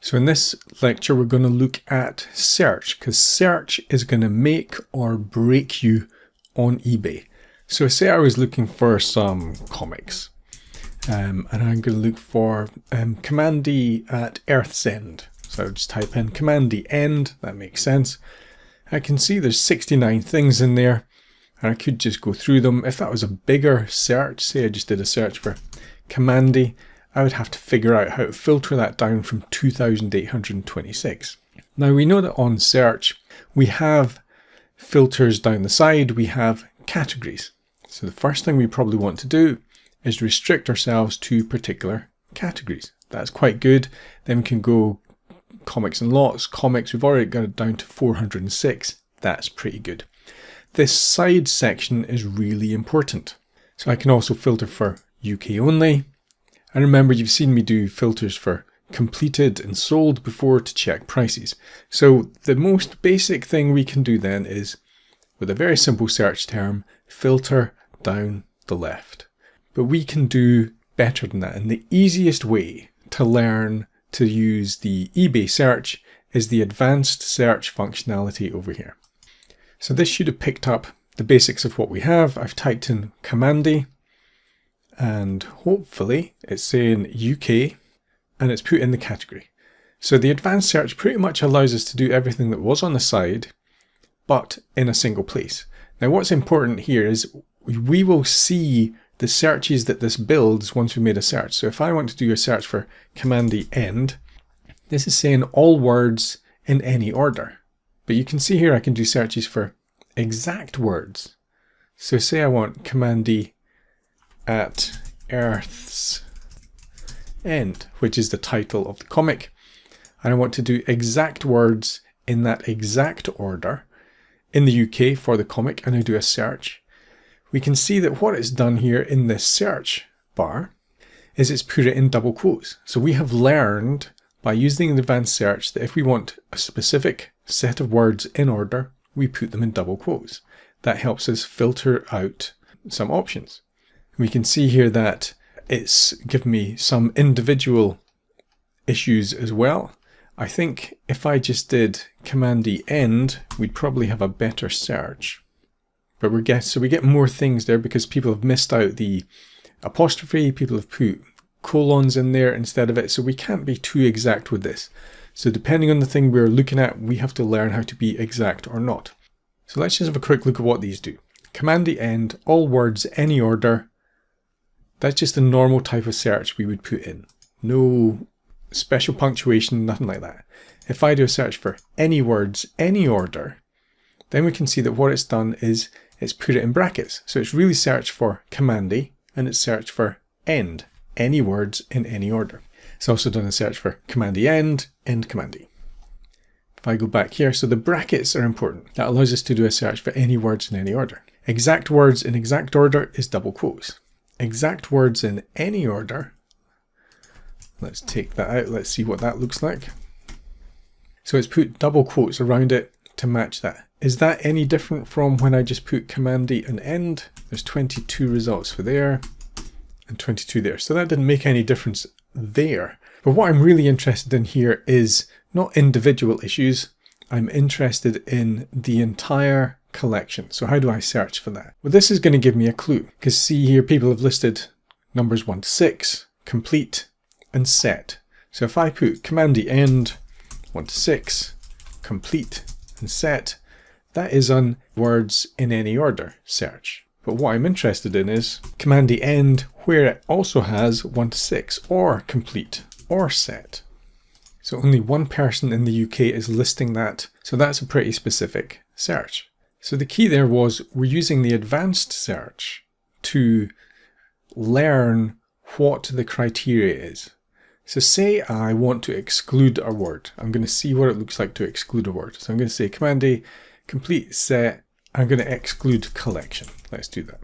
So in this lecture, we're going to look at search, because search is going to make or break you on eBay. So say I was looking for some comics, and I'm going to look for Kamandi at Earth's End. So I would just type in Kamandi End, that makes sense. I can see there's 69 things in there, and I could just go through them. If that was a bigger search, say I just did a search for Kamandi, I would have to figure out how to filter that down from 2,826. Now we know that on search, we have filters down the side, we have categories. So the first thing we probably want to do is restrict ourselves to particular categories. That's quite good. Then we can go comics and lots. Comics, we've already got it down to 406. That's pretty good. This side section is really important. So I can also filter for UK only. And remember, you've seen me do filters for completed and sold before to check prices. So the most basic thing we can do then is, with a very simple search term, filter down the left. But we can do better than that. And the easiest way to learn to use the eBay search is the advanced search functionality over here. So this should have picked up the basics of what we have. I've typed in Kamandi, and hopefully it's saying UK, and it's put in the category. So the advanced search pretty much allows us to do everything that was on the side, but in a single place. Now what's important here is we will see the searches that this builds once we made a search. So if I want to do a search for Kamandi End, this is saying all words in any order. But you can see here I can do searches for exact words. So say I want Kamandi at Earth's End, which is the title of the comic, and I want to do exact words in that exact order in the UK for the comic, and I do a search. We can see that what it's done here in this search bar is it's put it in double quotes. So we have learned by using the advanced search that if we want a specific set of words in order, we put them in double quotes. That helps us filter out some options. We can see here that it's given me some individual issues as well. I think if I just did Kamandi End, we'd probably have a better search. But we get more things there because people have missed out the apostrophe, people have put colons in there instead of it, so we can't be too exact with this. So depending on the thing we're looking at, we have to learn how to be exact or not. So let's just have a quick look at what these do. Kamandi End, all words, any order. That's just the normal type of search we would put in. No special punctuation, nothing like that. If I do a search for any words, any order, then we can see that what it's done is it's put it in brackets. So it's really searched for Kamandi and it's searched for End, any words in any order. It's also done a search for Kamandi End Kamandi. If I go back here, so the brackets are important. That allows us to do a search for any words in any order. Exact words in exact order is double quotes. Exact words in any order, let's take that out, let's see what that looks like. So it's put double quotes around it to match that. Is that any different from when I just put Kamandi and End? There's 22 results for there and 22 there. So that didn't make any difference there. But what I'm really interested in here is not individual issues. I'm interested in the entire collection. So how do I search for that? Well, this is going to give me a clue, because see here people have listed numbers 1 to 6, complete and set. So if I put Kamandi End 1 to 6, complete and set, that is on words in any order search. But what I'm interested in is Kamandi End where it also has 1 to 6 or complete or set. So only one person in the UK is listing that. So that's a pretty specific search. So the key there was we're using the advanced search to learn what the criteria is. So say I want to exclude a word. I'm going to see what it looks like to exclude a word. So I'm going to say Kamandi complete set. I'm going to exclude collection. Let's do that.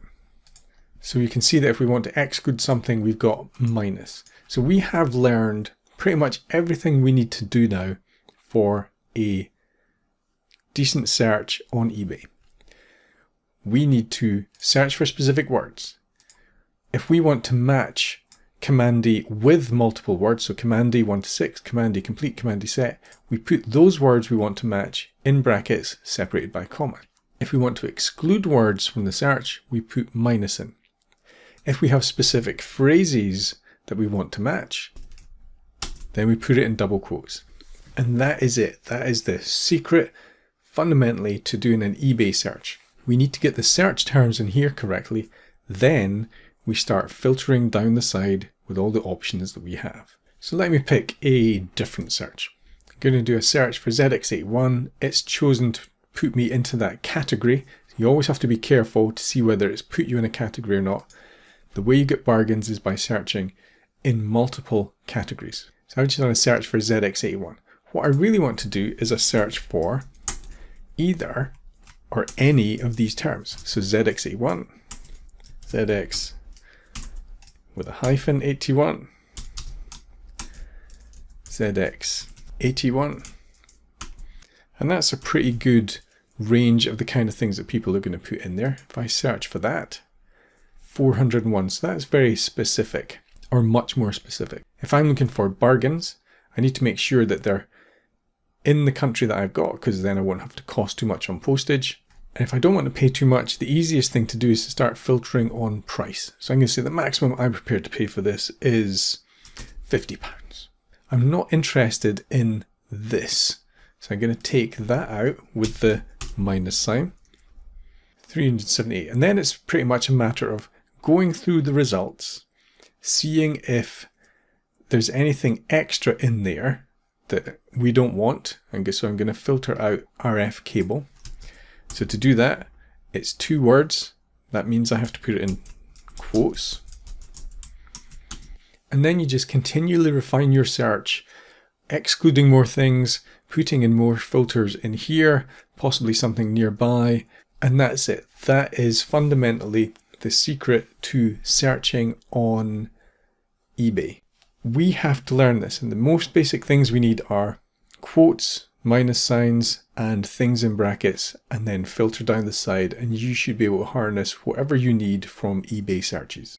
So you can see that if we want to exclude something, we've got minus. So we have learned pretty much everything we need to do now for a decent search on eBay. We need to search for specific words. If we want to match Command D with multiple words, so Command D 1 to 6, Command D complete, Command D set, we put those words we want to match in brackets separated by a comma. If we want to exclude words from the search, we put minus in. If we have specific phrases that we want to match, then we put it in double quotes. And that is it. That is the secret, fundamentally, to doing an eBay search. We need to get the search terms in here correctly, then we start filtering down the side with all the options that we have. So let me pick a different search. I'm going to do a search for ZX81. It's chosen to put me into that category. You always have to be careful to see whether it's put you in a category or not. The way you get bargains is by searching in multiple categories. So I've just done a search for ZX81. What I really want to do is a search for either or any of these terms. So ZX81, ZX with a hyphen 81, ZX81. And that's a pretty good range of the kind of things that people are going to put in there. If I search for that, 401, so that's very specific, or much more specific. If I'm looking for bargains, I need to make sure that they're in the country that I've got, because then I won't have to cost too much on postage. And if I don't want to pay too much, the easiest thing to do is to start filtering on price. So I'm going to say the maximum I'm prepared to pay for this is £50. I'm not interested in this. So I'm going to take that out with the minus sign, 378. And then it's pretty much a matter of going through the results, seeing if there's anything extra in there that we don't want. And so I'm going to filter out RF cable. So to do that, it's 2 words. That means I have to put it in quotes. And then you just continually refine your search, excluding more things, putting in more filters in here, possibly something nearby, and that's it. That is fundamentally the secret to searching on eBay. We have to learn this, and the most basic things we need are quotes, minus signs, and things in brackets, and then filter down the side, and you should be able to harness whatever you need from eBay searches.